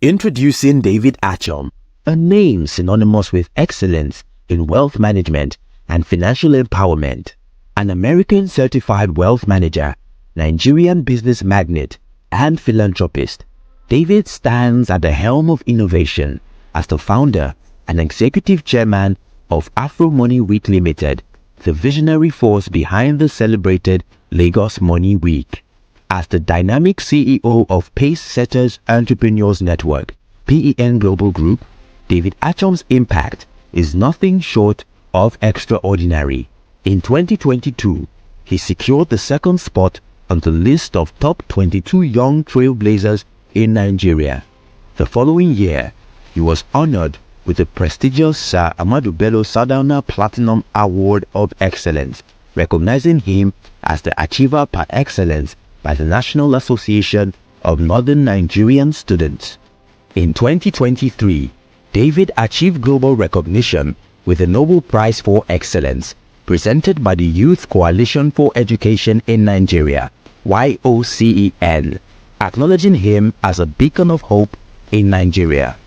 Introducing David Achom, a name synonymous with excellence in wealth management and financial empowerment. An American certified wealth manager, Nigerian business magnate, and philanthropist, David stands at the helm of innovation as the founder and executive chairman of Afro Money Week Limited, the visionary force behind the celebrated Lagos Money Week. As the dynamic CEO of Pace Setters Entrepreneurs Network, PEN Global Group, David Achom's impact is nothing short of extraordinary. In 2022, he secured the second spot on the list of top 22 young trailblazers in Nigeria. The following year, he was honored with the prestigious Sir Ahmadu Bello Sardauna Platinum Award of Excellence, recognizing him as the Achiever par excellence by the National Association of Northern Nigerian Students. In 2023, David achieved global recognition with the Nobel Prize for Excellence, presented by the Youth Coalition for Education in Nigeria, YOCEN, acknowledging him as a beacon of hope in Nigeria.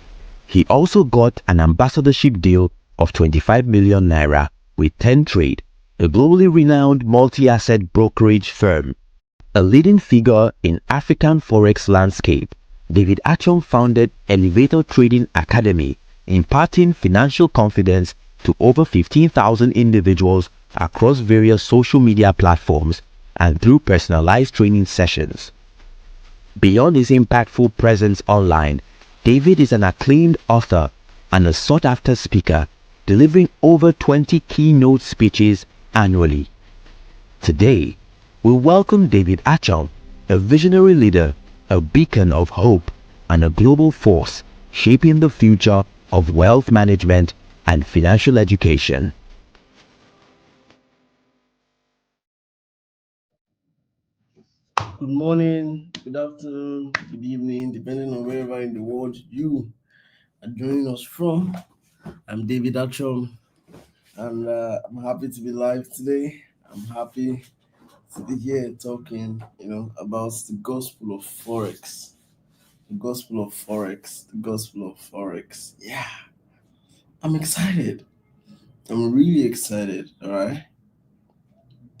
He also got an ambassadorship deal of 25 million naira with 10 Trade, a globally renowned multi-asset brokerage firm. A leading figure in African Forex landscape, David Achom founded Elevator Trading Academy, imparting financial confidence to over 15,000 individuals across various social media platforms and through personalized training sessions. Beyond his impactful presence online, David is an acclaimed author and a sought-after speaker, delivering over 20 keynote speeches annually. Today, we welcome David Achom, a visionary leader, a beacon of hope, and a global force shaping the future of wealth management and financial education. Good morning, good afternoon, good evening, depending on wherever in the world you are joining us from. I'm David Achom, and I'm happy to be live today. I'm happy to be here talking, about the gospel of Forex. The gospel of Forex. The gospel of Forex. Yeah, I'm excited. I'm really excited. All right.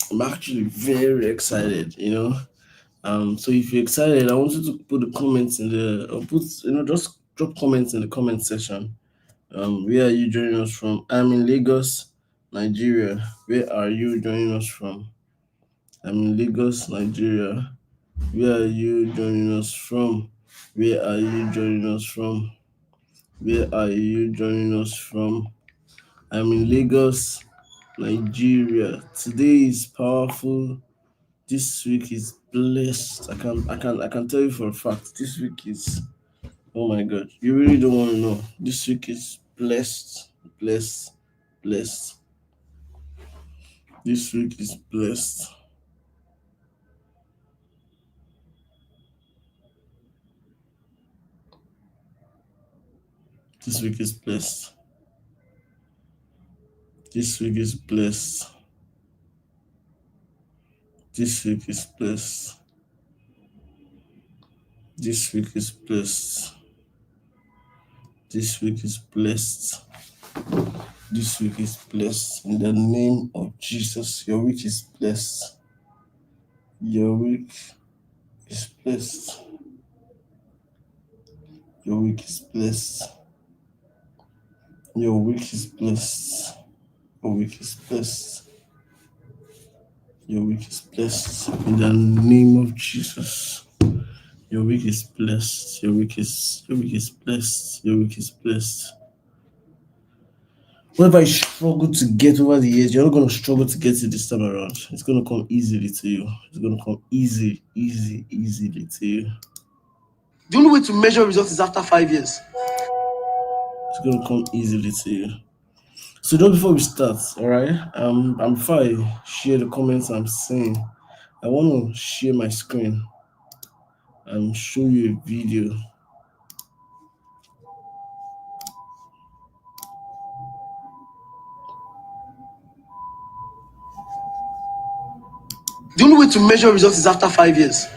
I'm actually very excited. So if you're excited, I want you to put the comments in the just drop comments in the comment section. Where are you joining us from? I'm in Lagos, Nigeria. Where are you joining us from? I'm in Lagos, Nigeria. Where are you joining us from? Where are you joining us from? Where are you joining us from? I'm in Lagos, Nigeria. Today is powerful. This week is blessed. I can tell you for a fact. This week is, oh my God, you really don't want to know. This week is blessed, blessed, blessed. This week is blessed. This week is blessed. This week is blessed. This week is blessed. This week is blessed. This week is blessed. This week is blessed. In the name of Jesus, your week is blessed. Your week is blessed. Your week is blessed. Your week is blessed. Your week is blessed. Your week is blessed. In the name of Jesus. Your week is blessed. Your week is blessed. Your week is blessed. Whatever you struggle to get over the years, you're not going to struggle to get it this time around. It's going to come easily to you. It's going to come easily to you. The only way to measure results is after 5 years. It's going to come easily to you. So just before we start, all right, before I share the comments I'm seeing, I want to share my screen and show you a video. The only way to measure results is after 5 years.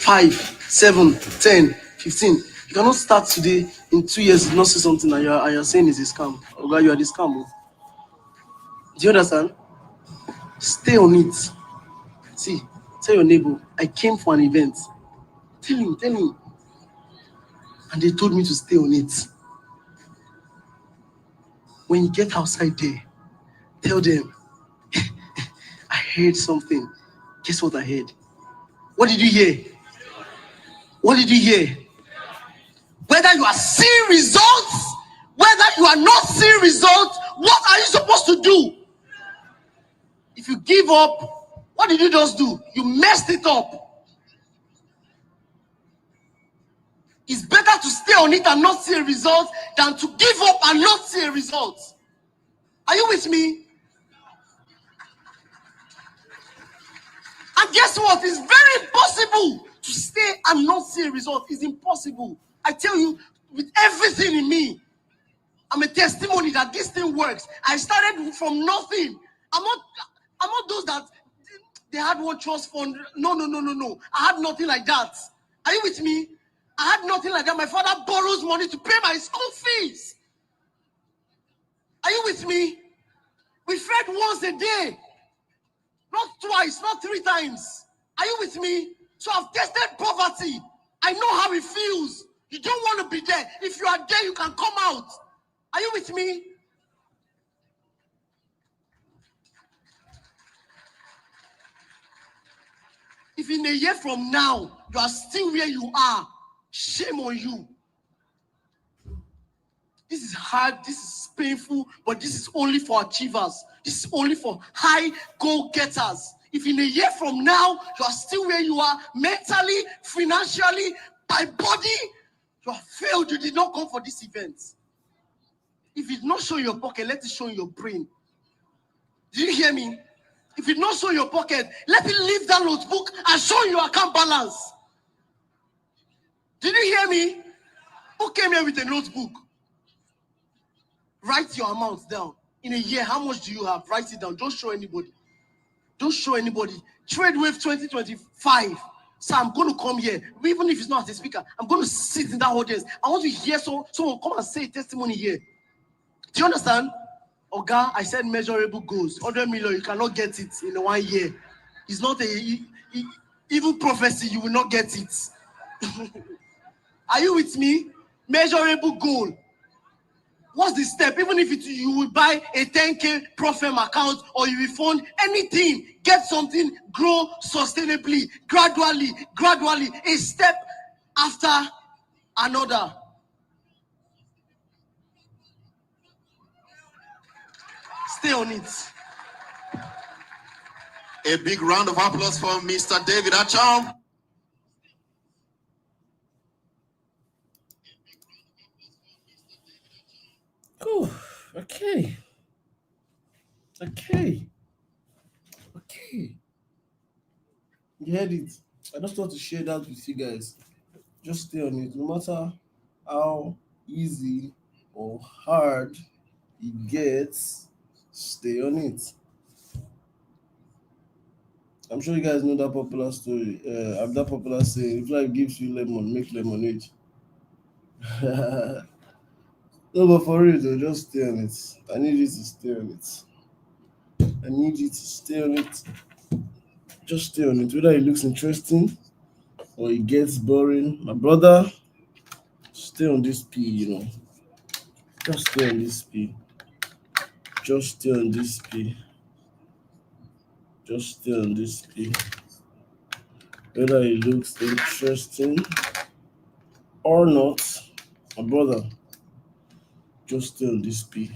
5, 7, 10, 15. You cannot start today in 2 years and not see something and you're saying it's a scam. Oh God, you are the scam. Do you understand? Stay on it. See, tell your neighbor, I came for an event. Tell him. And they told me to stay on it. When you get outside there, tell them, I heard something. Guess what I heard? What did you hear? What did you hear? Whether you are seeing results, whether you are not seeing results, what are you supposed to do? If you give up, what did you just do? You messed it up. It's better to stay on it and not see a result than to give up and not see a result. Are you with me? And guess what? It's very impossible to stay and not see a result. It's impossible. I tell you, with everything in me, I'm a testimony that this thing works. I started from nothing. I'm not those that they had one trust fund. No. I had nothing like that. Are you with me? I had nothing like that. My father borrows money to pay my school fees. Are you with me? We fed once a day. Not twice, not 3 times. Are you with me? So I've tested poverty. I know how it feels. You don't want to be there. If you are there, you can come out. Are you with me? If in a year from now, you are still where you are, shame on you. This is hard, this is painful, but this is only for achievers. This is only for high goal-getters. If in a year from now, you are still where you are, mentally, financially, by body, you have failed. You did not come for this event. If it's not showing your pocket, let it show in your brain. Did you hear me? If it's not showing your pocket, let it leave that notebook and show your account balance. Did you hear me? Who came here with a notebook? Write your amounts down. In a year, how much do you have? Write it down. Don't show anybody. Don't show anybody. TradeWave 2025. So I'm going to come here. Even if it's not as a speaker, I'm going to sit in that audience. I want to hear someone come and say a testimony here. Do you understand? Oga, I said measurable goals. 100 million, you cannot get it in 1 year. It's not even prophecy, you will not get it. Are you with me? Measurable goal. What's the step? Even if you will buy a 10K Profem account or you will fund anything, get something, grow sustainably, gradually, a step after another. Stay on it. A big round of applause for Mr. David Achom. Oh, okay. You heard it. I just want to share that with you guys. Just stay on it. No matter how easy or hard it gets, stay on it. I'm sure you guys know that popular story. That popular saying, if life gives you lemon, make lemonade. No, but for real though, just stay on it. I need you to stay on it. I need you to stay on it. Just stay on it. Whether it looks interesting or it gets boring. My brother, stay on this P, you know. Just stay on this P. Just stay on this P. Just stay on this P. Whether it looks interesting or not, my brother, just stay on this P.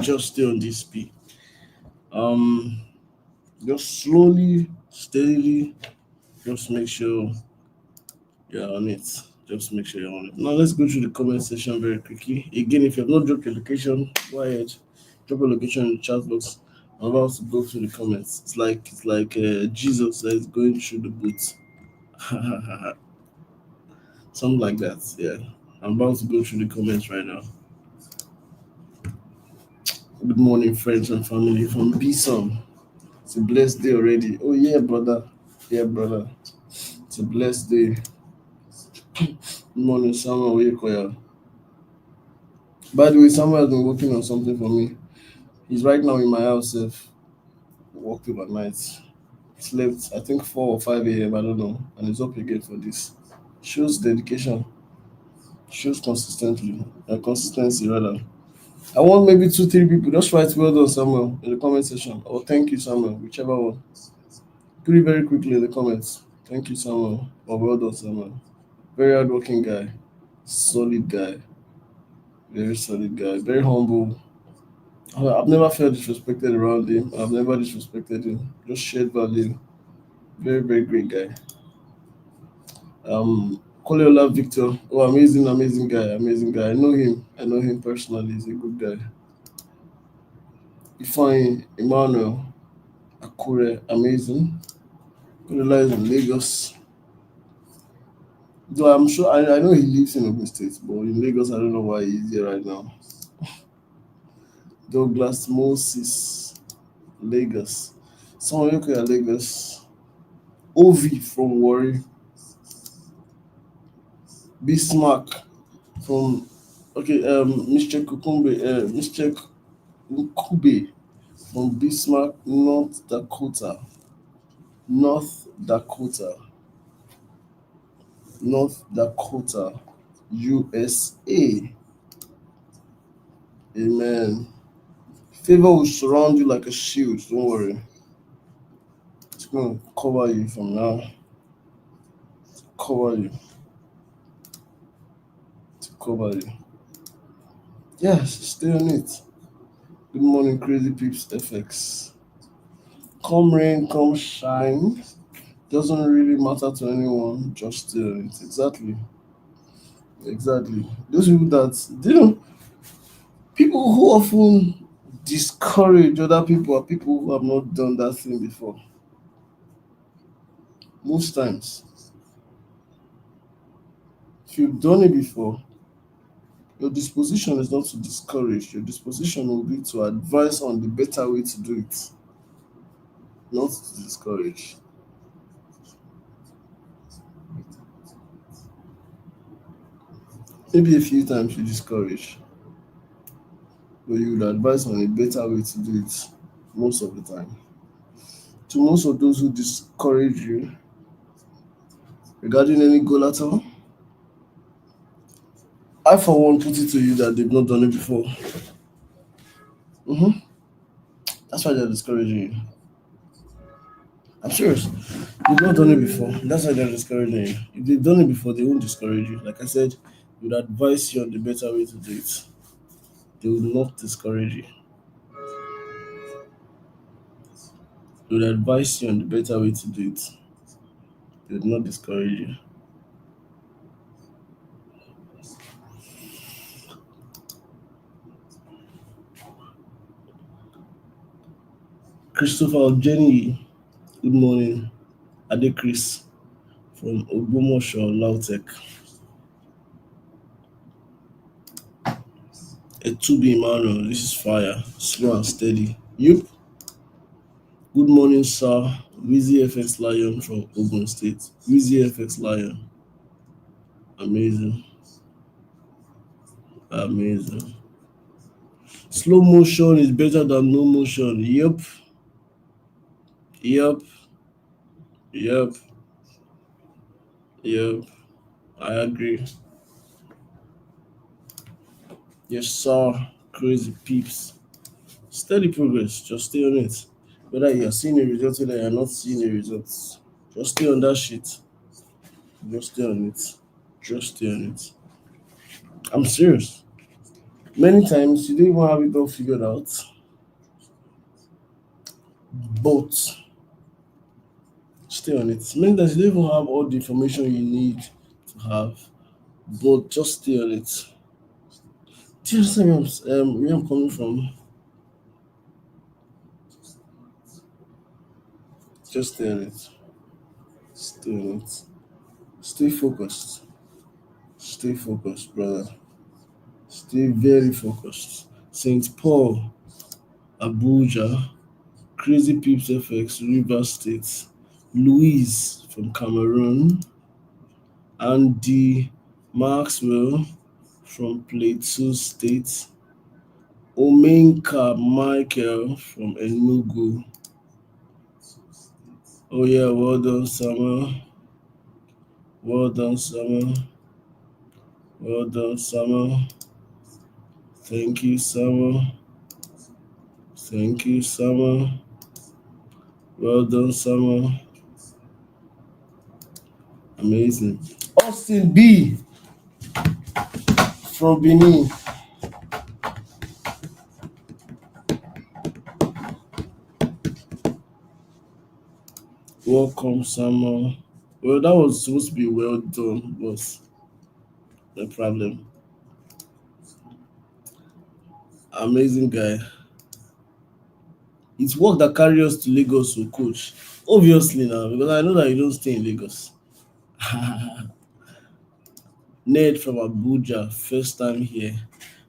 Just stay on this P. Just slowly, steadily, just make sure you're on it. Just make sure you're on it. Now let's go through the comment section very quickly. Again, if you have not dropped your location, go ahead, drop your location in the chat box. I'm about to go through the comments. It's like Jesus that is going through the booth. Something like that. Yeah. I'm about to go through the comments right now. Good morning, friends and family from BSOM. It's a blessed day already. Oh yeah, brother. Yeah, brother. It's a blessed day. Good morning, Samuel Oyekoya. By the way, Samuel has been working on something for me. He's right now in my house. Worked overnight. Slept, I think 4 or 5 a.m. I don't know, and he's up again for this. Shows dedication. Shows consistency rather. I want maybe 2, 3 people. Just write well done, Samuel, in the comment section, or thank you, Samuel, whichever one. Put it very quickly in the comments. Thank you, Samuel, or well done, Samuel. Very hardworking guy, solid guy, very solid guy, very humble. I've never felt disrespected around him. I've never disrespected him. Just shared value. Very, very great guy. Koleola Victor. Oh, amazing, amazing guy, amazing guy. I know him. I know him personally. He's a good guy. Ifeanyi Emmanuel Akure, amazing. Koleola is in Lagos. Though I'm sure I know he lives in Ogun State, but in Lagos, I don't know why he's here right now. Douglas Moses, Lagos. Someone look at Lagos. Ovi from Warri. Bismarck from Mr. Mr. Nkube from Bismarck, North Dakota. North Dakota. North Dakota, USA. Amen. Favor will surround you like a shield. Don't worry. It's going to cover you from now. Cover you. To cover you. Yes, stay on it. Good morning, Crazy Peeps FX. Come rain, come shine. Doesn't really matter to anyone. Just stay on it. Exactly. Exactly. Those people that people who often discourage other people are people who have not done that thing before. Most times. If you've done it before, your disposition is not to discourage. Your disposition will be to advise on the better way to do it, not to discourage. Maybe a few times you discourage, but you would advise on a better way to do it most of the time. To most of those who discourage you regarding any goal at all, I for one put it to you that they've not done it before. That's why they're discouraging you. I'm serious. They've not done it before. That's why they're discouraging you. If they've done it before, they won't discourage you. Like I said, they would advise you on the better way to do it. They will not discourage you. They would advise you on the better way to do it. They would not discourage you. Christopher Jenny, good morning. Ade Chris from Ogbomoso, Lautech. Etubi Emmanuel, this is fire. Slow and steady. Yup. Good morning, sir. Wizzy FX Lion from Ogun State. Wizzy FX Lion. Amazing. Amazing. Slow motion is better than no motion. Yep. Yep. Yep. Yep. I agree. Yes, sir. Crazy peeps. Steady progress. Just stay on it. Whether you're seeing a result or you're not seeing a result, just stay on that shit. Just stay on it. Just stay on it. I'm serious. Many times you don't even have it all figured out, but stay on it. Many times you don't even have all the information you need to have, but just stay on it. Do you understand where I'm coming from? Just stay on it. Stay on it. Stay focused. Stay focused, brother. Stay very focused. St. Paul, Abuja, Crazy Peeps FX, Rivers State, Louise from Cameroon, Andy Maxwell from Plateau State. Omenka Michael from Enugu. Oh yeah, well done, Samuel. Well done, Samuel. Well done, Samuel. Thank you, Samuel. Thank you, Samuel. Well done, Samuel. Amazing. Austin B from Benin. Welcome, Samuel. Well, that was supposed to be well done, but no problem. Amazing guy. It's work that carries us to Lagos, so coach. Obviously now, because I know that you don't stay in Lagos. Ned from Abuja, first time here.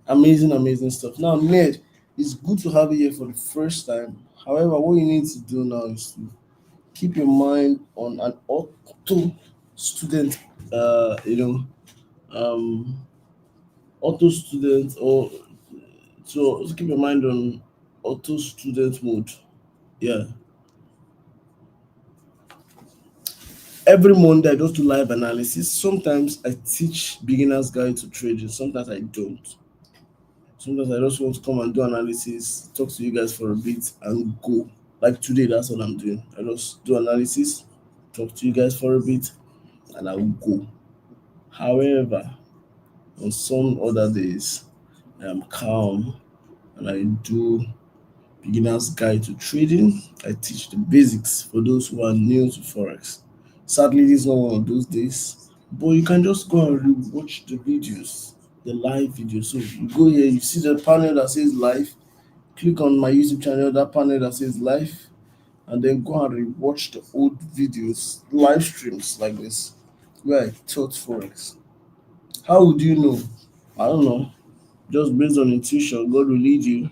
Amazing, amazing stuff. Now, Ned, it's good to have you here for the first time. However, what you need to do now is to keep your mind on an auto student, um, auto student, or so keep your mind on auto student mode. Yeah. Every Monday, I just do live analysis. Sometimes I teach beginner's guide to trading. Sometimes I don't. Sometimes I just want to come and do analysis, talk to you guys for a bit, and go. Like today, that's what I'm doing. I just do analysis, talk to you guys for a bit, and I will go. However, on some other days, I am calm and I do beginner's guide to trading. I teach the basics for those who are new to Forex. Sadly, this is not one of those days, but you can just go and watch the videos, the live videos. So you go here, you see the panel that says live, click on my YouTube channel, that panel that says live, and then go and rewatch the old videos, live streams like this, where I taught Forex. How would you know? I don't know. Just based on intuition, God will lead you.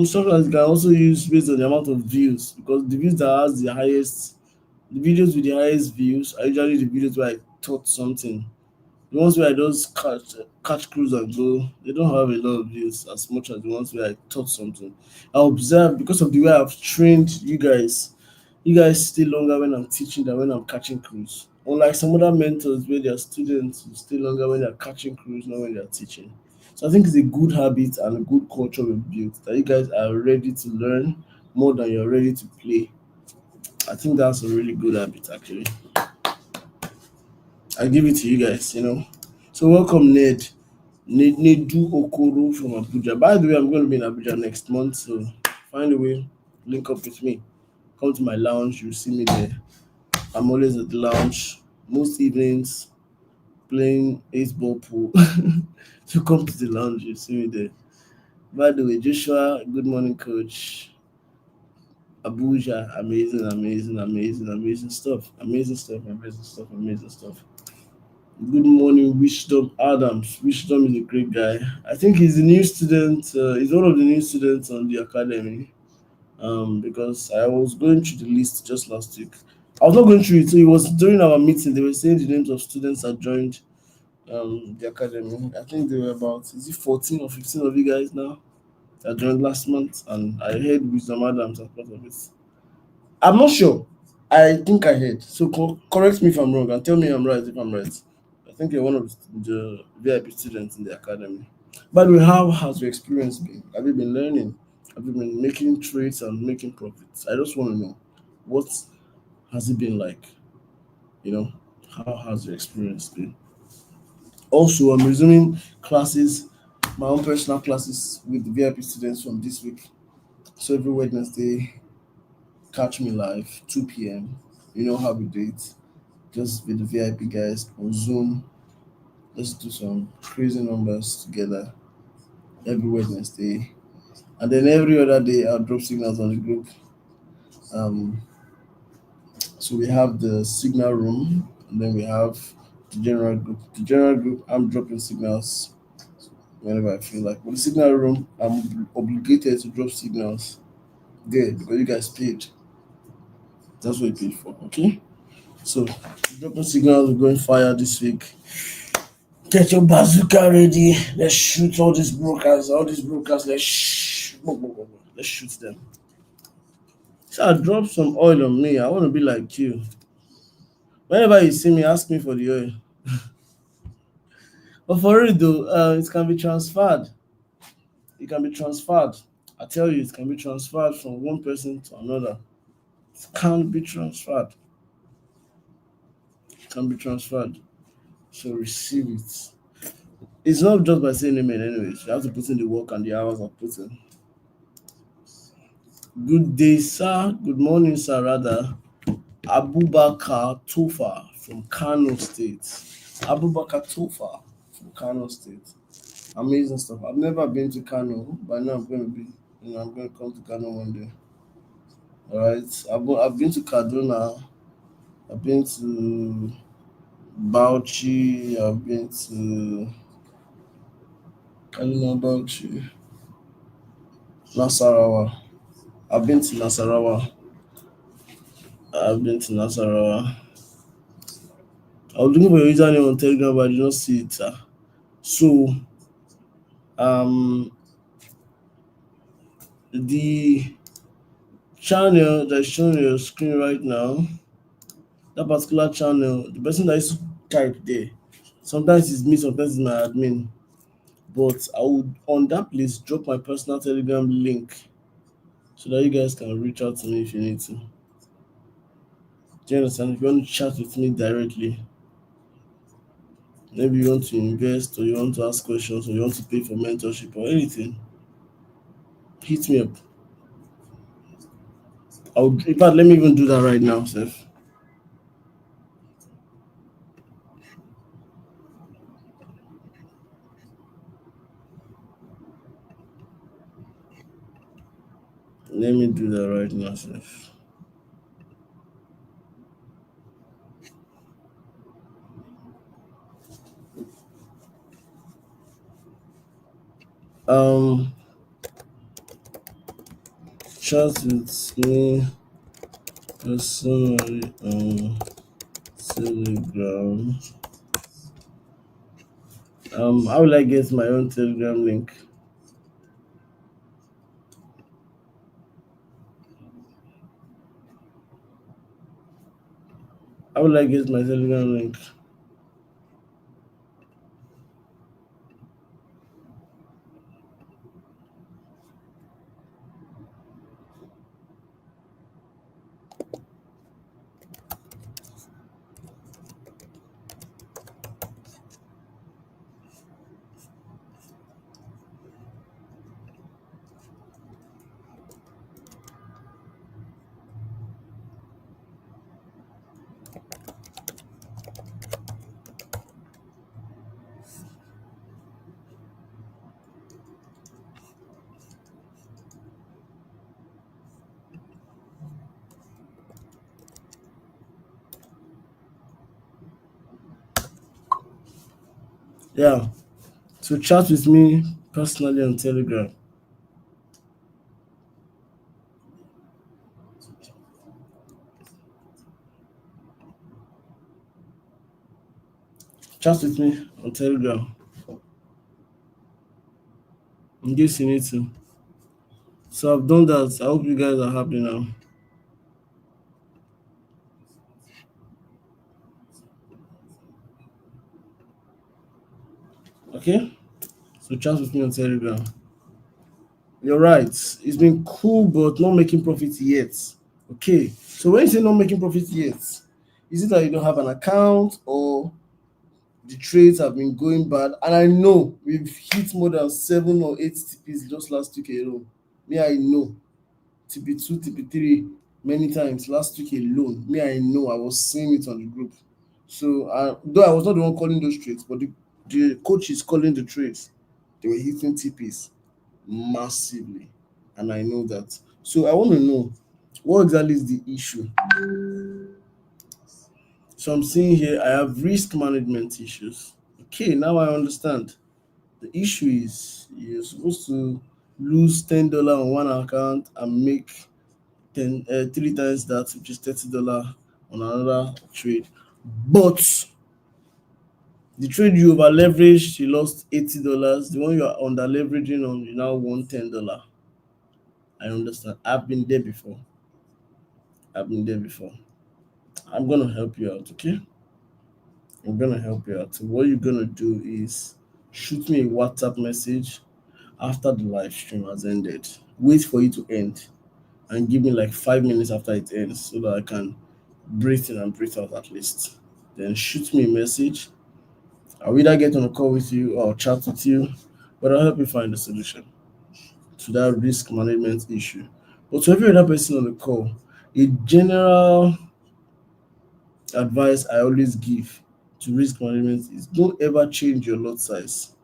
Sometimes you can also use based on the amount of views, because the views that has the highest, the videos with the highest views are usually the videos where I taught something. The ones where I just catch cruise and go, they don't have a lot of views as much as the ones where I taught something. I observe because of the way I've trained you guys. You guys stay longer when I'm teaching than when I'm catching cruise. Unlike some other mentors where their students will stay longer when they're catching cruise, not when they're teaching. So I think it's a good habit and a good culture we've built that you guys are ready to learn more than you're ready to play. I think that's a really good habit actually. I give it to you guys. So welcome Ned. Nedu Okoro from Abuja. By the way, I'm going to be in Abuja next month, so find a way, link up with me. Come to my lounge, you'll see me there. I'm always at the lounge most evenings playing ace ball pool. So come to the lounge, you'll see me there. By the way, Joshua, good morning, coach. Abuja, amazing, amazing, amazing, amazing stuff. Amazing stuff, amazing stuff, amazing stuff. Good morning, Wisdom Adams. Wisdom is a great guy. I think he's a new student. He's one of the new students on the academy. Because I was going through the list just last week. I was not going through it, so it was during our meeting. They were saying the names of students that joined the academy. I think there were about 14 or 15 of you guys now that joined last month, and I heard Wisdom Adams as part of it. I'm not sure. I think I heard. So correct me if I'm wrong and tell me I'm right if I'm right. I think you're one of the VIP students in the academy. By the way, how has your experience been? Have you been learning? Have you been making trades and making profits? I just want to know, what has it been like? You know, how has your experience been? Also, I'm resuming classes, my own personal classes with the VIP students from this week. So every Wednesday, catch me live, 2 p.m. You know how we do it. Just with the VIP guys on Zoom. Let's do some crazy numbers together every Wednesday. And then every other day, I'll drop signals on the group. Um, so we have the signal room, and then we have the general group. The general group, I'm dropping signals whenever I feel like. But the signal room, I'm obligated to drop signals there because you guys paid. That's what you paid for, okay? So dropping signals, we're going fire this week. Get your bazooka ready. Let's shoot all these brokers. Let's shoot them. So I drop some oil on me. I want to be like you. Whenever you see me, ask me for the oil. But for real though, it can be transferred. It can be transferred. I tell you, it can be transferred from one person to another. It can be transferred. It can be transferred. So receive it. It's not just by saying amen, anyways. You have to put in the work and the hours of putting. Good day, sir. Good morning, sir. Rather, Abubakar Tofa from Kano State. Abubakar Tofa from Kano State. Amazing stuff. I've never been to Kano, but I know I'm going to be. I'm going to come to Kano one day. All right. I've been to Kaduna. I've been to Bauchi. I've been to Kaduna, Bauchi, Nasarawa. I've been to Nasarawa. I was looking for your username on Telegram, but I did not see it. So, the channel that's showing on your screen right now, that particular channel, the person that is type there, sometimes it's me, sometimes it's my admin. But I would on that place drop my personal Telegram link so that you guys can reach out to me if you need to. Do you understand? If you want to chat with me directly, maybe you want to invest or you want to ask questions or you want to pay for mentorship or anything, hit me up. In fact, let me even do that right now, Seth. Let me do that right now, Seth. Chat with me personally on Telegram. How will I get my own Telegram link? How will I get my Telegram link? Yeah. So chat with me personally on Telegram. Chat with me on Telegram. In case you need to. So I've done that. I hope you guys are happy now. Okay? So chat with me on Telegram. You're right. It's been cool, but not making profit yet. Okay. So when you say not making profit yet, is it that you don't have an account or the trades have been going bad? And I know we've hit more than 7 or 8 TPs just last week alone. Me, I know. TP2, TP3 many times last week alone. Me, I know. I was seeing it on the group. So though I was not the one calling those trades, but the coach is calling the trades. They were hitting TPs massively, and I know that. So I want to know what exactly is the issue. So I'm seeing here I have risk management issues. Okay, now I understand. The issue is you're supposed to lose $10 on one account and make 3 times that, which is $30 on another trade. But The trade you over leveraged, you lost $80. The one you are under leveraging on, you now won $10. I understand. I've been there before. I'm gonna help you out, okay? I'm gonna help you out. So what you're gonna do is shoot me a WhatsApp message after the live stream has ended. Wait for it to end and give me like 5 minutes after it ends so that I can breathe in and breathe out at least. Then shoot me a message. I'll either get on a call with you or chat with you, but I'll help you find a solution to that risk management issue. But to every other person on the call, a general advice I always give to risk management is don't ever change your lot size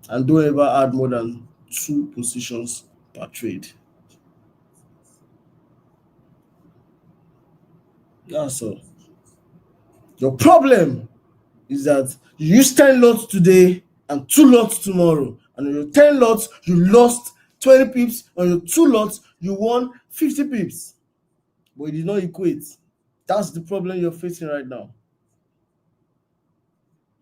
and don't ever add more than 2 positions per trade. That's all. Your problem is that you use 10 lots today and 2 lots tomorrow. And on your 10 lots, you lost 20 pips. On your 2 lots, you won 50 pips. But it did not equate. That's the problem you're facing right now.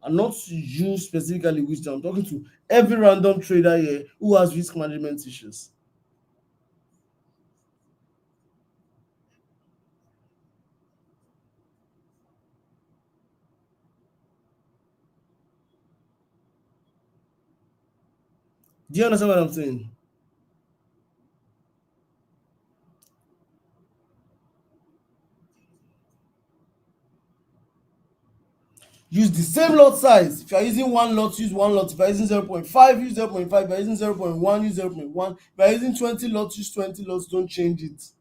And not you specifically, which I'm talking to every random trader here who has risk management issues. Do you understand what I'm saying? Use the same lot size. If you're using 1 lot, use 1 lot. If you're using 0.5, use 0.5. If you're using 0.1, use 0.1. If you're using 20 lots, use 20 lots. Don't change it.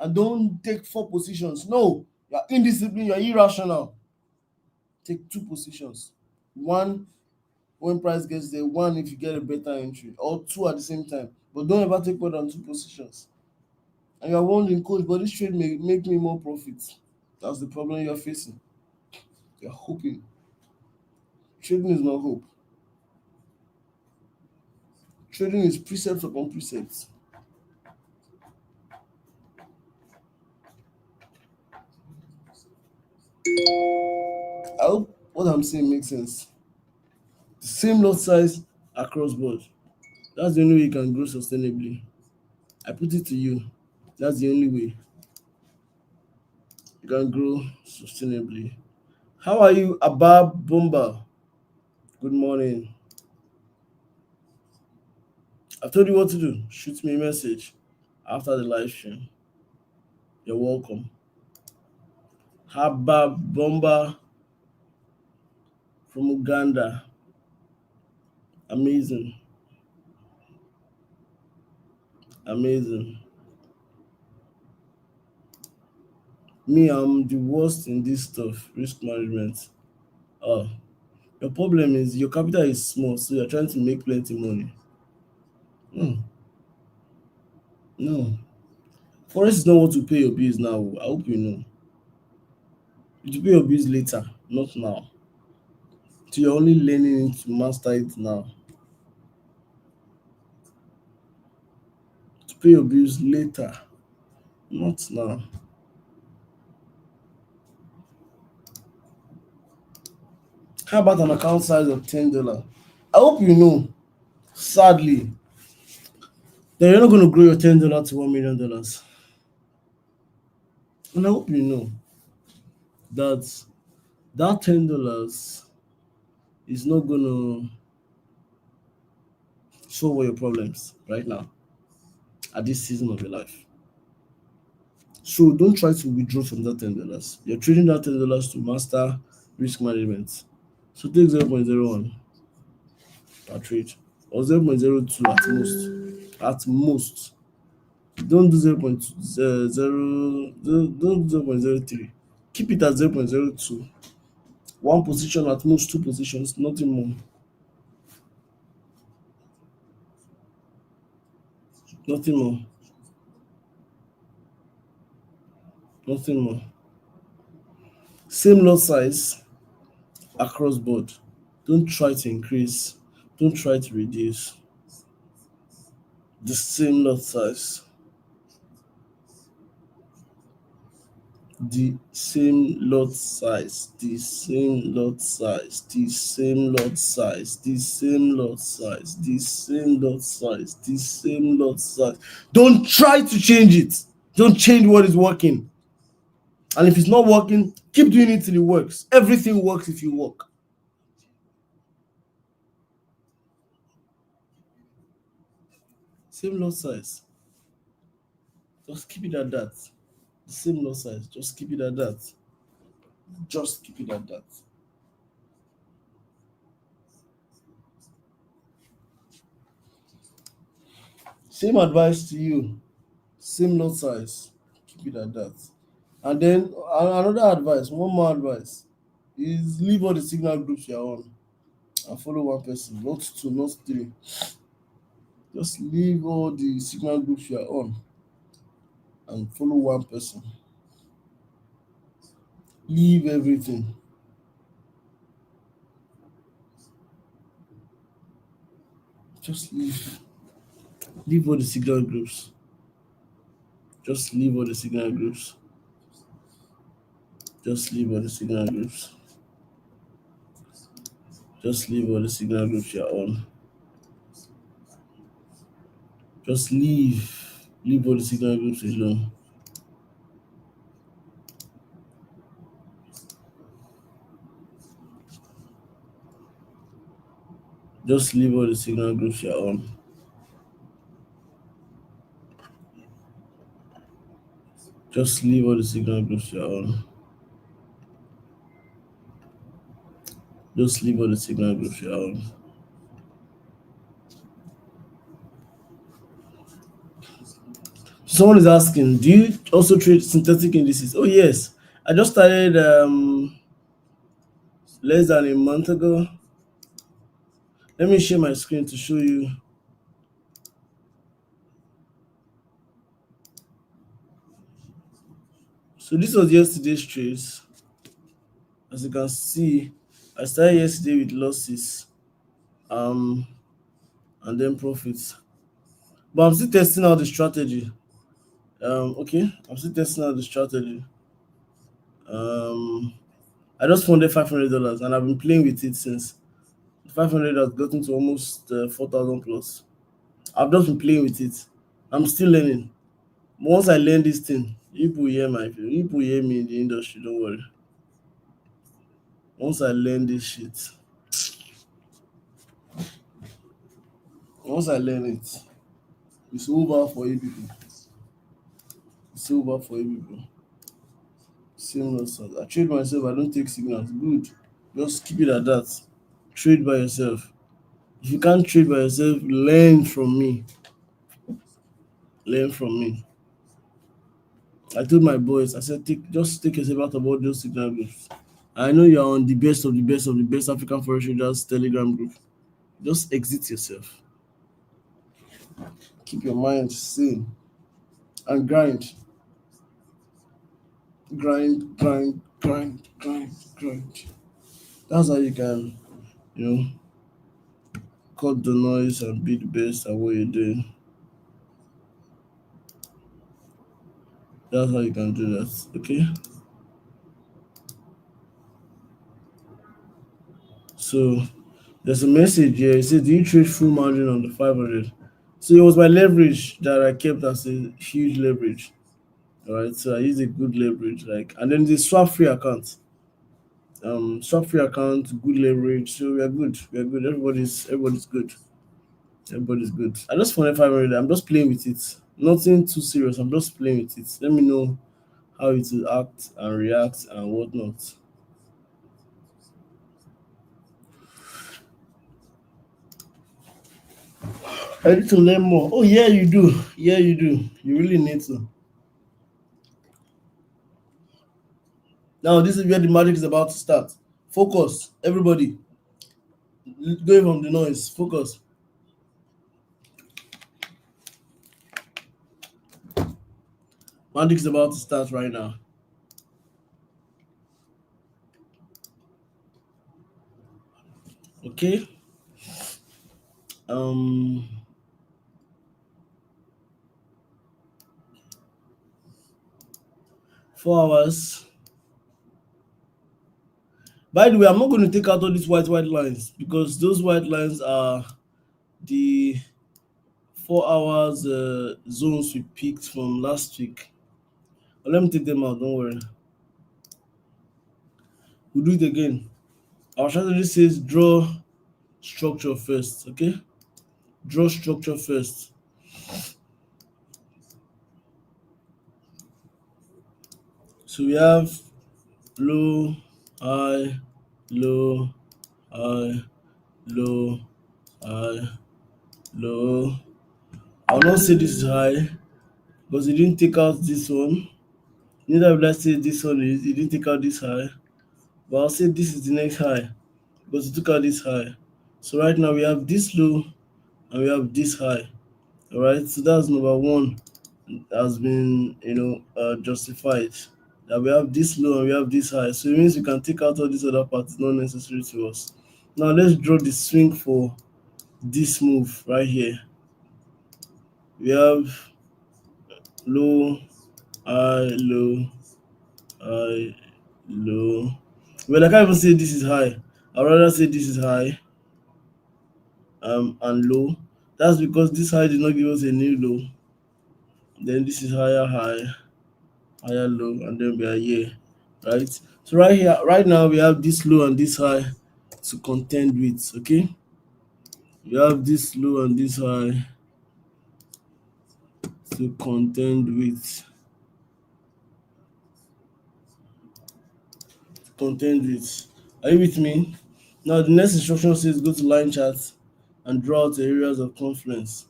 And don't take 4 positions. No, you're indisciplined, you're irrational. Take 2 positions. 1 when price gets there, 1 if you get a better entry, or 2 at the same time. But don't ever take more than 2 positions. And you're wondering, coach, but this trade may make me more profits. That's the problem you're facing. You're hoping. Trading is not hope. Trading is precepts upon precepts. I hope what I'm saying makes sense. The same lot size across board. That's the only way you can grow sustainably. I put it to you. That's the only way you can grow sustainably. How are you, Abab Bomba? Good morning. I've told you what to do. Shoot me a message after the live stream. You're welcome. Habab Bomba from Uganda. Amazing. Amazing. Me, I'm the worst in this stuff, risk management. Oh, your problem is your capital is small, so you're trying to make plenty money. No. Forex is not what to pay your bills now. I hope you know. You pay your bills later, not now. So you're only learning to master it now. To pay your bills later, not now. How about an account size of $10? I hope you know, sadly, that you're not going to grow your $10 to $1 million. And I hope you know that that $10 is not going to solve all your problems right now at this season of your life. So don't try to withdraw from that $10. You're trading that $10 to master risk management. So take 0.01 per trade or 0.02 at most. At most. Don't do 0.0, don't do 0.03. Keep it at 0.02. 1 position at most, 2 positions, nothing more. Nothing more. Nothing more. Same lot size across board. Don't try to increase. Don't try to reduce. The same lot size. the same lot size, the same lot size, the same lot size, the same lot size, the same lot size, the same lot size. Don't try to change it. Don't change what is working. And if it's not working, keep doing it till it works. Everything works if you work. Same lot size. Just keep it at that. The same lot size. Just keep it at that. Just keep it at that. Same advice to you. Same lot size. Keep it at that. And then another advice, one more advice, is leave all the signal groups you're on and follow one person, not two, not three. Just leave all the signal groups you're on and follow one person. Leave everything. Just leave. Leave all the signal groups. Just leave all the signal groups. Just leave all the signal groups. Just leave all the signal groups you're on. Just leave. Leave all the signal groups alone. Just leave all the signal groups you're on. Just leave all the signal groups you're on. Just leave all the signal groups you're on. Someone is asking, do you also trade synthetic indices? Oh yes, I just started less than a month ago. Let me share my screen to show you. So this was yesterday's trades. As you can see, I started yesterday with losses, and then profits. But I'm still testing out the strategy. Okay, I'm still testing out the strategy. I just funded $500, and I've been playing with it since. 500 has gotten to almost 4,000 plus. I've just been playing with it. I'm still learning. Once I learn this thing, people hear me in the industry. Don't worry. Once I learn this shit, once I learn it, it's over for you people. It's over for you people. Same nonsense. I trade myself. I don't take signals. Good. Just keep it at that. Trade by yourself. If you can't trade by yourself, learn from me. Learn from me. I told my boys, I said, just take yourself out of all those signal groups. I know you're on the best of the best of the best African Forex traders Telegram group. Just exit yourself. Keep your mind sane and grind. Grind, grind, grind, grind, grind. That's how you can, cut the noise and be the best at what you're doing. That's how you can do that. Okay. So there's a message here. It says, do you trade full margin on the 500? So it was my leverage that I kept as a huge leverage. All right. So I use a good leverage, and then the swap free account. Swap free account, good leverage. So we are good. We are good. Everybody's good. Everybody's good. I just funded 500. I'm just playing with it. Nothing too serious. I'm just playing with it. Let me know how it will act and react and whatnot. I need to learn more. Oh yeah, you do. Yeah, you do. You really need to. Now this is where the magic is about to start. Focus, everybody. Go away from the noise. Focus. Magic is about to start right now. Okay. 4 hours. By the way, I'm not going to take out all these white lines because those white lines are the 4 hours zones we picked from last week. But let me take them out, don't worry. We'll do it again. Our strategy says draw structure first, okay? Draw structure first. So we have low, high, low, high, low, high, low. I'll not say this is high because he didn't take out this one. Neither will I say this one is, he didn't take out this high. But I'll say this is the next high because he took out this high. So right now we have this low and we have this high. Alright, so that's number one has been justified. That we have this low and we have this high. So it means we can take out all these other parts, not necessary to us. Now let's draw the swing for this move right here. We have low, high, low, high, low. Well, I can't even say this is high. I'd rather say this is high and low. That's because this high did not give us a new low. Then this is higher high, higher low, and then we are here, right? So right here, right now we have this low and this high to contend with, okay? We have this low and this high to contend with. Are you with me? Now the next instruction says go to line charts and draw out the areas of confluence.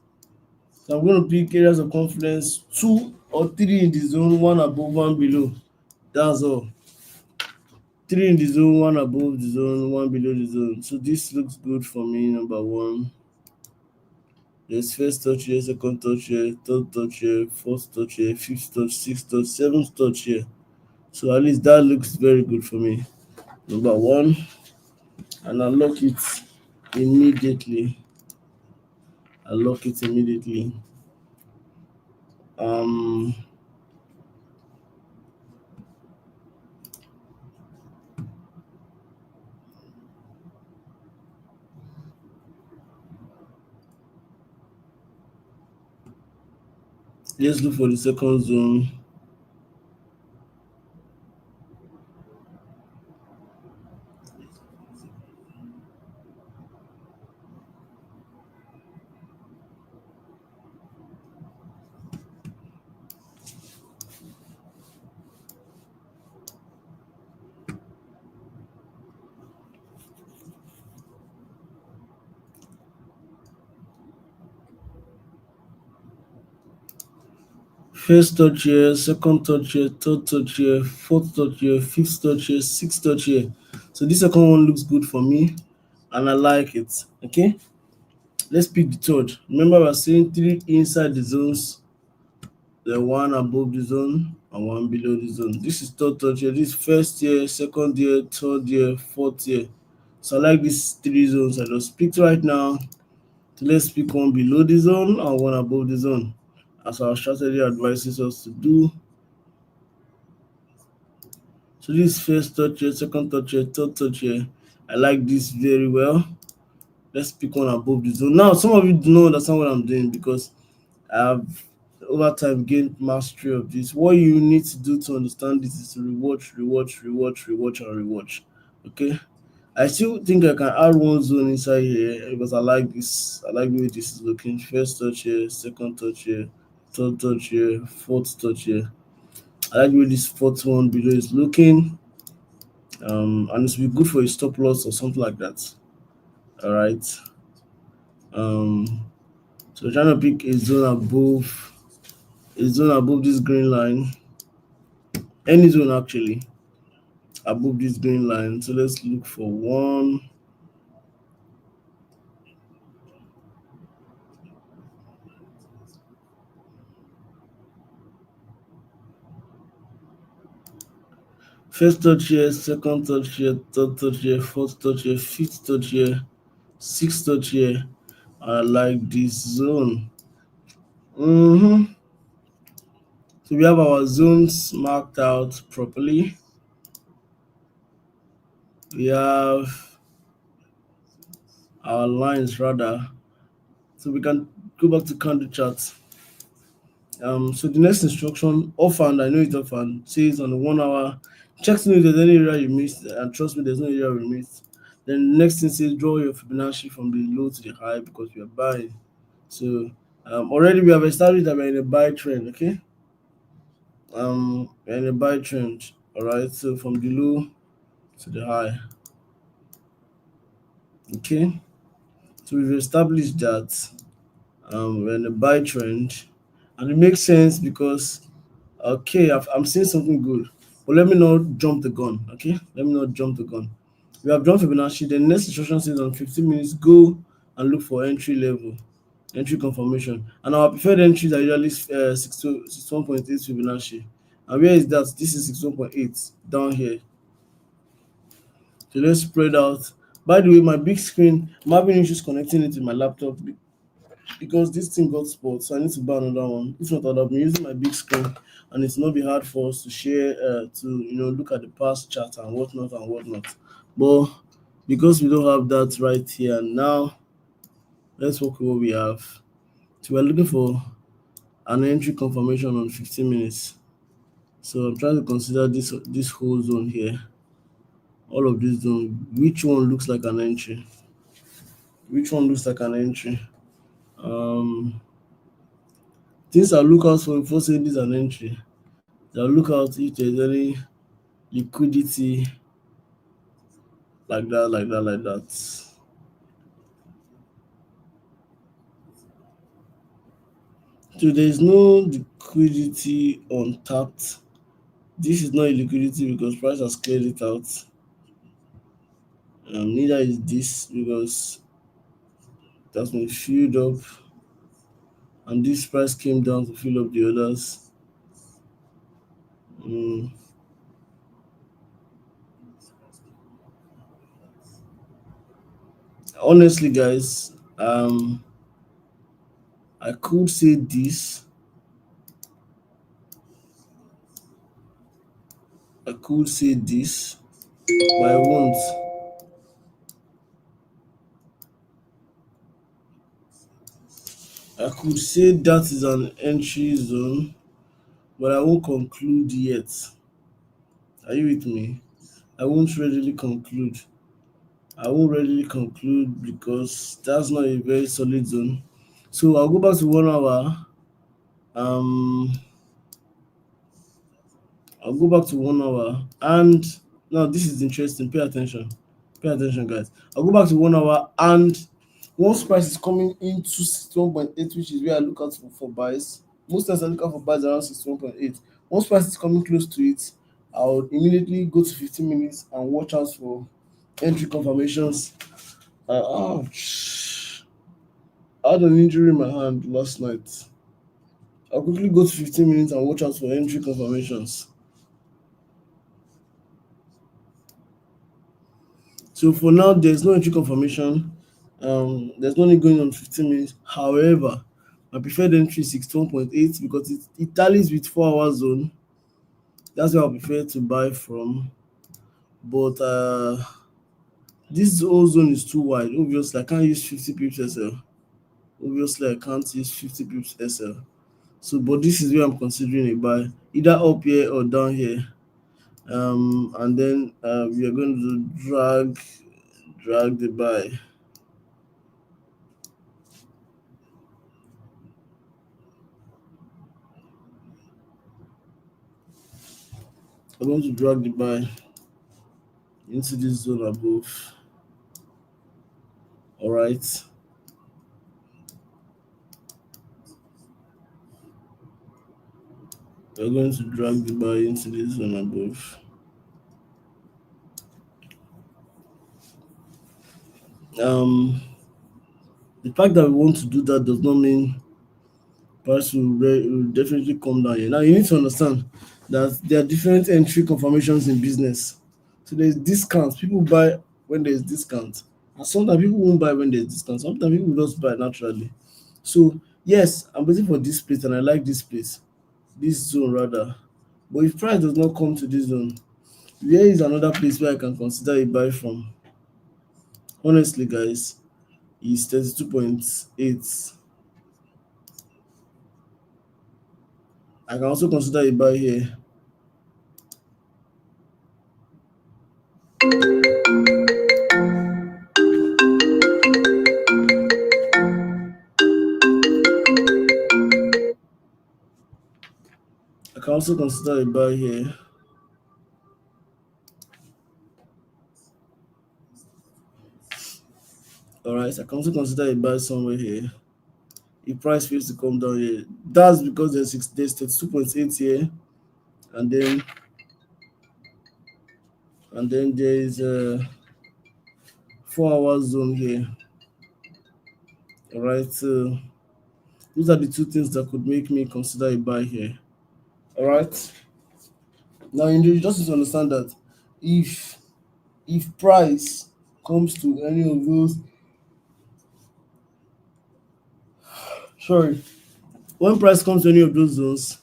So I'm going to pick areas of confluence 2 or 3 in the zone, 1 above, 1 below. That's all. 3 in the zone, 1 above the zone, 1 below the zone. So this looks good for me. Number 1. There's first touch here, second touch here, third touch here, fourth touch here, fifth touch, sixth touch, seventh touch here. So at least that looks very good for me. Number 1. And I lock it immediately. Let's look for the second zone. First touch here, second touch here, third touch here, fourth touch here, fifth touch here, sixth touch here. So this second one looks good for me and I like it. Okay, let's pick the third. Remember, we're saying 3 inside the zones, the 1 above the zone and 1 below the zone. This is third touch here. This first here, second here, third here, fourth here. So I like these 3 zones I just picked right now. So let's pick 1 below the zone and 1 above the zone, as our strategy advises us to do. So this first touch here, second touch here, third touch here. I like this very well. Let's pick 1 above the zone. Now, some of you do not understand what I'm doing because I've over time gained mastery of this. What you need to do to understand this is to rewatch, and rewatch. Okay. I still think I can add 1 zone inside here because I like this. I like the way this is looking. First touch here, second touch here, third touch here, fourth touch here. I like the way this fourth one below is looking. And it's be good for a stop loss or something like that. All right. So trying to pick a zone above this green line. Any zone actually above this green line. So let's look for 1. First touch here, second touch here, third touch here, fourth touch here, fifth touch here, sixth touch here. I like this zone. So So we have our zones marked out properly. We have our lines rather. So we can go back to candle charts. So the next instruction, offhand, I know it's offhand, says on the 1 hour, check to know if there's any area you missed, and trust me, there's no area we missed. Then the next thing says draw your Fibonacci from the low to the high because we are buying. So already we have established that we're in a buy trend, okay? We're in a buy trend, all right? So from the low to the high, okay? So we've established that we're in a buy trend, and it makes sense because okay, I'm seeing something good, but let me not jump the gun. Okay, let me not jump the gun. We have drawn Fibonacci. The next instruction says on 15 minutes, go and look for entry level, entry confirmation. And our preferred entries are usually 61.8 Fibonacci. And where is that? This is 61.8 down here. So let's spread out. By the way, my big screen, I'm having issues connecting it to my laptop because this thing got spoiled, so I need to buy another one. If not, I'll be using my big screen, and it's not be hard for us to share, to look at the past chat and whatnot and whatnot. But because we don't have that right here now, let's work with what we have. So we're looking for an entry confirmation on 15 minutes. So I'm trying to consider this whole zone here, all of this zone. Which one looks like an entry? Which one looks like an entry? Things I'll look out for before saying this is an entry. I'll look out if there's any liquidity like that, like that, like that. So there's no liquidity untapped. This is not a liquidity because price has cleared it out. Neither is this because that's been filled up, and this price came down to fill up the others. Honestly, guys, I could say this. I could say this, but I won't. I could say that is an entry zone, but I won't conclude yet. Are you with me? I won't readily conclude. I won't readily conclude because that's not a very solid zone. So I'll go back to 1 hour. Um, I'll go back to 1 hour, and now this is interesting. Pay attention, guys. I'll go back to 1 hour, and once price is coming into 61.8, which is where I look out for buys. Most times I look out for buys around 61.8. Once price is coming close to it, I'll immediately go to 15 minutes and watch out for entry confirmations. Ouch. I had an injury in my hand last night. I'll quickly go to 15 minutes and watch out for entry confirmations. So for now, there's no entry confirmation. There's no need going on 15 minutes. However, my preferred entry is 61.8 because it tallies with 4 hour zone. That's where I prefer to buy from. But this whole zone is too wide. Obviously, I can't use 50 pips SL. Obviously, I can't use 50 pips SL. So, but this is where I'm considering a buy, either up here or down here. And then we are going to drag the buy. I'm going to drag the buy into this zone above. All right. We're going to drag the buy into this zone above. The fact that we want to do that does not mean price will definitely come down here. Now you need to understand that there are different entry confirmations in business. So there's discounts. People buy when there's discount, and sometimes people won't buy when there's discount. Sometimes people just buy naturally. So yes, I'm waiting for this place, and I like this place. this zone rather. But if price does not come to this zone, where is another place where I can consider a buy from? Honestly, guys, is 32.8. I can also consider a buy here. I can also consider a buy here. Alright, I can also consider a buy somewhere here. If price fails to come down here, that's because there's 32.8 here, and then there is a 4-hour zone here. Alright, so those are the two things that could make me consider a buy here. Alright. Now you just need to understand that if price comes to any of those, when price comes to any of those zones,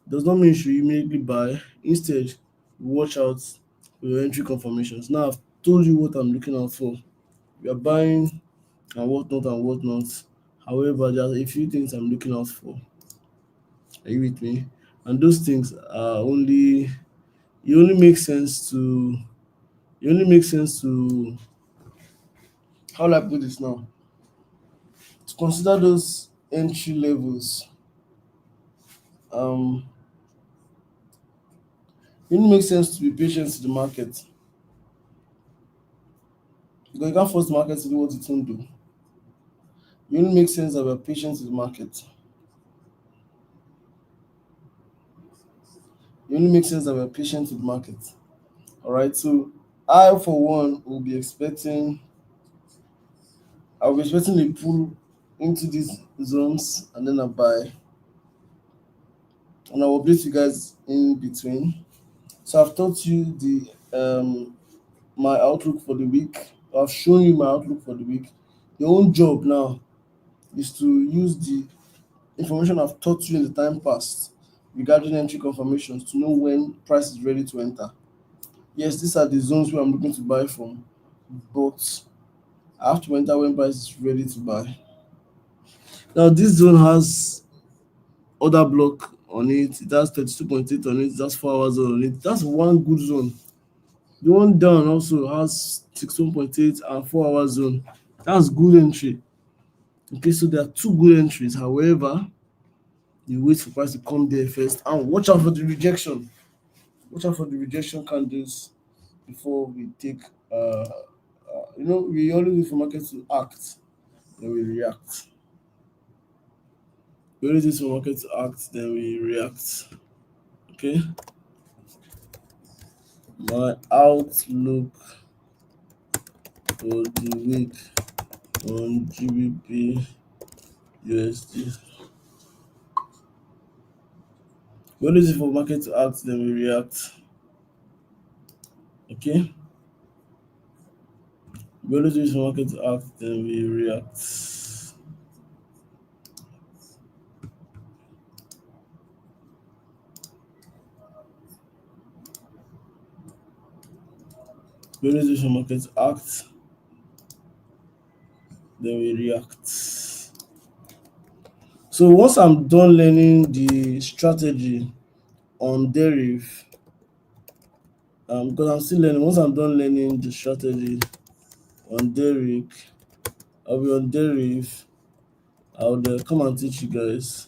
does not mean you should immediately buy. Instead, watch out for your entry confirmations. Now I've told you what I'm looking out for. We are buying and whatnot. However, there are a few things I'm looking out for. Are you with me? And those things are only it only makes sense to how do I put this now? To consider those entry levels. It only makes sense to be patient to the market. Because you can't force the market to do what it won't do. It only makes sense that we're patient to the market. It only makes sense that we're patient to the market. Alright, so I for one will be expecting I'll be expecting a pull into these zones and then a buy. And I'll update you guys in between. So I've taught you the my outlook for the week. I've shown you my outlook for the week. Your own job now is to use the information I've taught you in the time past regarding entry confirmations to know when price is ready to enter. Yes, these are the zones where I'm looking to buy from, but I have to enter when price is ready to buy. Now, this zone has other block on it. It has 32.8 on it. That's 4 hours on it. That's one good zone. The one down also has 16.8 and 4 hour zone. That's good entry. Okay, so there are two good entries. However, you wait for price to come there first and watch out for the rejection. Watch out for the rejection candles before we take we always wait for market to act, then we react. We always wait for market to act, then we react. Okay. My outlook for the week on GBP USD. We always wait for market to act, then we react. Okay. We always wait for market to act, then we react. We always wait for market to act, then we react. So once I'm done learning the strategy on deriv, because I'm still learning, once I'm done learning the strategy on deriv, I'll be on deriv. I'll come and teach you guys.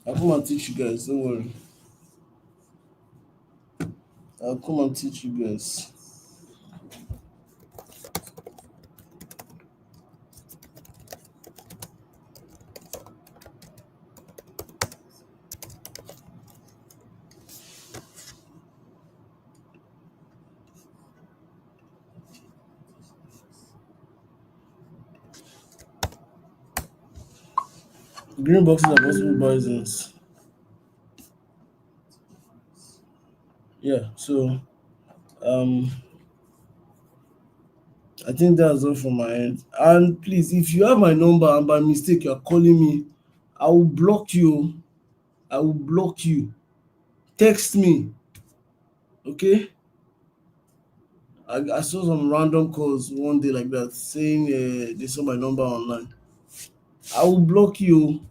I'll come and teach you guys, don't worry. I'll come and teach you guys. Green boxes are possible buy zones. Yeah, so I think that's all from my end. And please, if you have my number and by mistake you're calling me I will block you. I will block you. Text me. Okay? I saw some random calls one day like that saying they saw my number online. I will block you.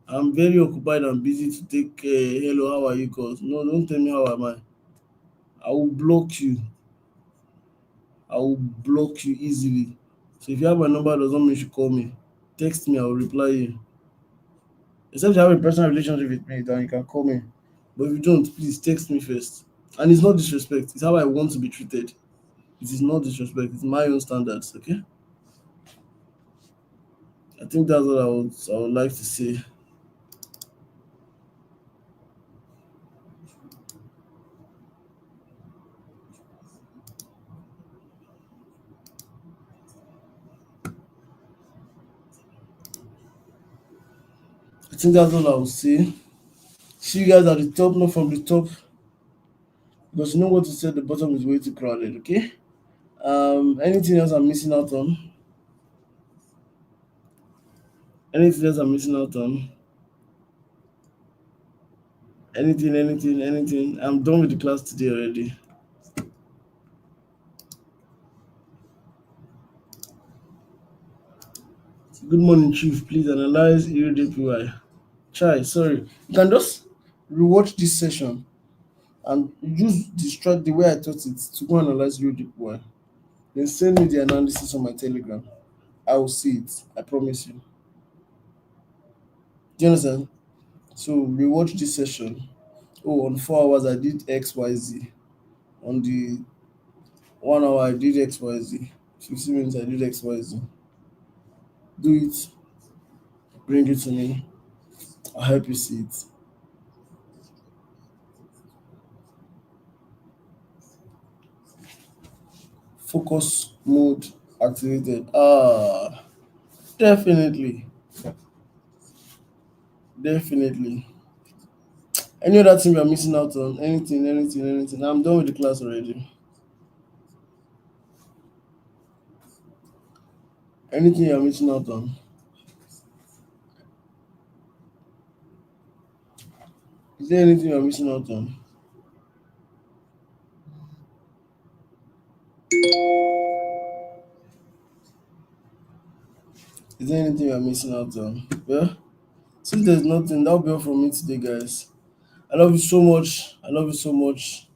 I'm very occupied and busy to take hello, how are you calls. No, don't tell me how am I. I will block you. I will block you easily. So if you have my number, does not mean you should call me. Text me, I will reply you. Except you have a personal relationship with me, then you can call me. But if you don't, please text me first. And it's not disrespect. It's how I want to be treated. It is not disrespect. It's my own standards. Okay. I think that's what I would like to say. I think that's all I will say. See you guys at the top, not from the top. Because you know what to say, the bottom is way too crowded, okay? Anything else I'm missing out on? Anything else I'm missing out on? Anything. I'm done with the class today already. Good morning, Chief. Please analyze EUDPY. Chai, sorry. You can just rewatch this session and use the way I taught it to go analyze EUDPY. Then send me the analysis on my Telegram. I will see it. I promise you. Do you understand? So rewatch this session. Oh, on 4 hours I did XYZ. On the 1 hour I did XYZ. 15 minutes I did XYZ. Do it. Bring it to me. I'll help you see it. Focus mode activated. Definitely. Definitely. Any other thing you're missing out on? Anything. I'm done with the class already. Anything you're missing out on? Is there anything you're missing out on? Is there anything you're missing out on? Well, since there's nothing, that'll be all from me today, guys. I love you so much. I love you so much.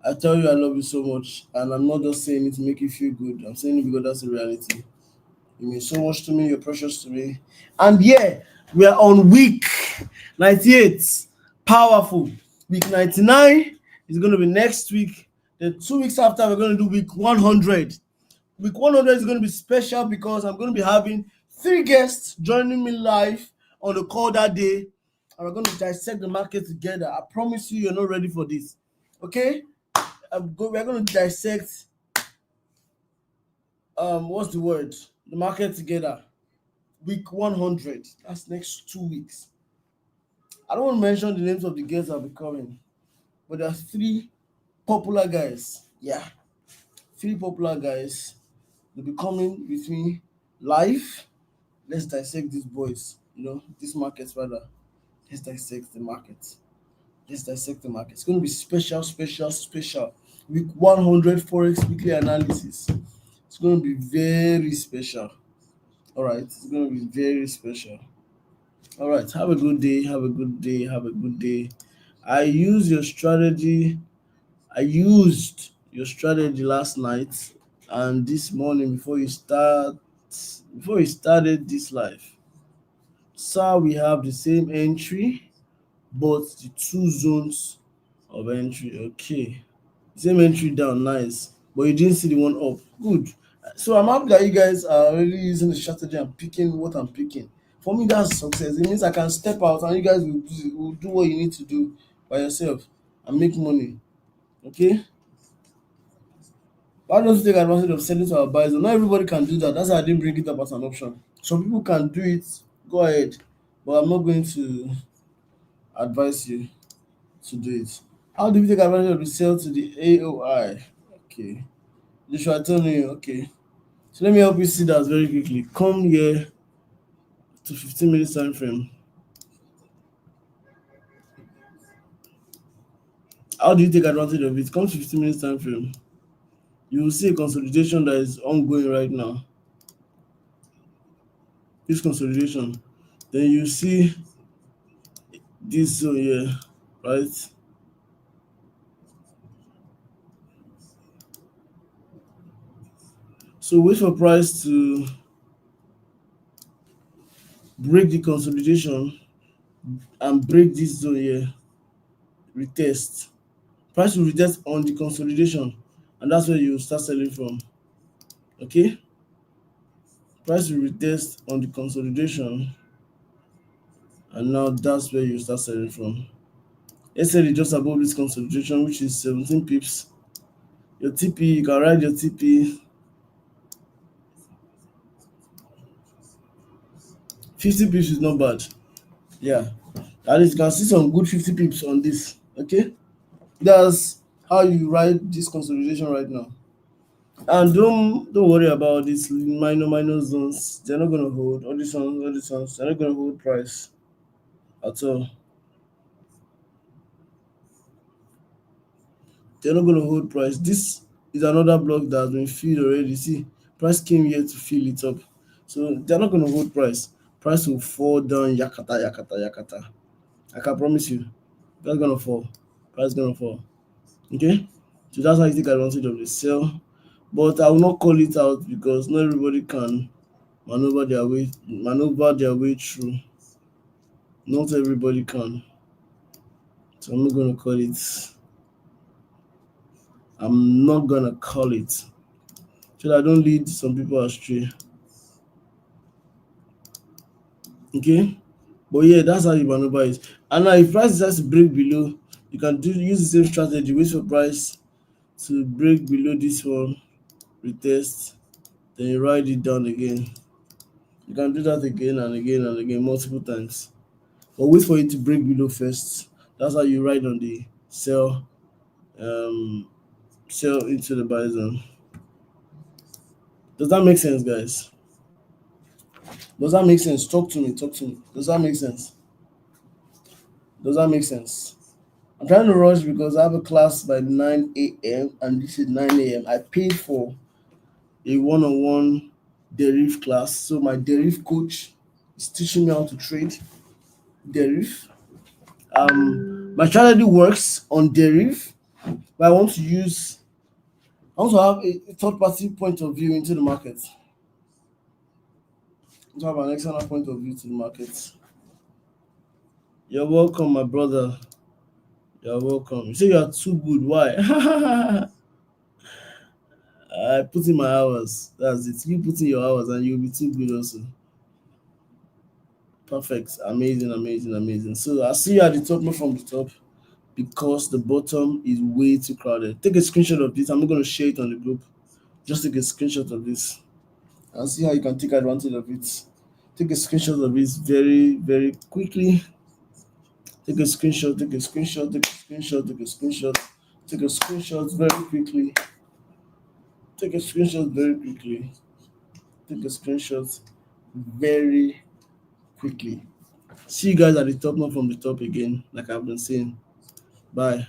I tell you I love you so much. And I'm not just saying it to make you feel good. I'm saying it because that's the reality. You mean so much to me. You're precious to me. And yeah, we are on week 98. Powerful. Week 99 is going to be next week. Then 2 weeks after, we're going to do week 100. Week 100 is going to be special because I'm going to be having 3 guests joining me live on the call that day. And we're going to dissect the market together. I promise you, you're not ready for this. Okay? We're going to dissect, what's the word? The market together. Week 100. That's next 2 weeks. I don't want to mention the names of the guests that will be coming, but there are 3 popular guys. Yeah. 3 popular guys will be coming with me live. Let's dissect these boys, these markets rather. Let's dissect the market. It's going to be special. Week 100 Forex weekly analysis. It's going to be very special. All right. It's going to be very special. All right. Have a good day. I used your strategy last night and this morning before you started this live. So we have the same entry, but the 2 zones of entry. Okay. Same entry down, nice. But you didn't see the one up. Good. So I'm happy that you guys are already using the strategy and picking what I'm picking. For me, that's success. It means I can step out and you guys will do what you need to do by yourself and make money. Okay? Why don't you take advantage of selling to our buyers? Not everybody can do that. That's why I didn't bring it up as an option. Some people can do it. Go ahead. But I'm not going to advise you to do it. How do we take advantage of the sale to the AOI? Okay. Joshua, tell me, okay. So let me help you see that very quickly. Come here to 15 minutes time frame. How do you take advantage of it? Come to 15 minutes time frame. You will see a consolidation that is ongoing right now. This consolidation. Then you see this zone here, right? So wait for price to break the consolidation and break this zone here. Retest. Price will retest on the consolidation, and that's where you start selling from. Okay? Price will retest on the consolidation, and now that's where you start selling from. Let's say just above this consolidation, which is 17 pips. Your TP, you can write your TP 50 pips is not bad. Yeah. At least you can see some good 50 pips on this. Okay? That's how you write this consolidation right now. And don't worry about these minor zones. They're not gonna hold. All these ones, they're not gonna hold price at all. They're not gonna hold price. This is another block that has been filled already. See, price came here to fill it up. So they're not gonna hold price. Price will fall down yakata, yakata, yakata. I can promise you. Price gonna fall. Price gonna fall. Okay? So that's how you take advantage of the sell. But I will not call it out because not everybody can maneuver their way through. Not everybody can. So I'm not gonna call it. I'm not gonna call it. So that I don't lead some people astray. Okay? But yeah, that's how you maneuver it. And now if price decides to break below, you can use the same strategy, wait for price to break below this one, retest, then you ride it down again. You can do that again and again and again multiple times. But wait for it to break below first. That's how you ride on the sell sell into the buy zone. Does that make sense, guys? Does that make sense? Talk to me. Does that make sense? Does that make sense? I'm trying to rush because I have a class by 9 a.m. and this is 9 a.m. I paid for a one-on-one deriv class. So my deriv coach is teaching me how to trade deriv. My strategy works on deriv, but I want to have a third-party point of view into the market. To have an external point of view to the market. You're welcome, my brother. You're welcome. You say you are too good. Why? I put in my hours. That's it. You put in your hours and you'll be too good also. Perfect. Amazing. So I'll see you at the top, not from the top, because the bottom is way too crowded. Take a screenshot of this. I'm not going to share it on the group. Just take a screenshot of this and see how you can take advantage of it. Take a screenshot of this very, very quickly. Take a screenshot very quickly. Take a screenshot very quickly. See you guys at the top, not from the top again, like I've been saying. Bye.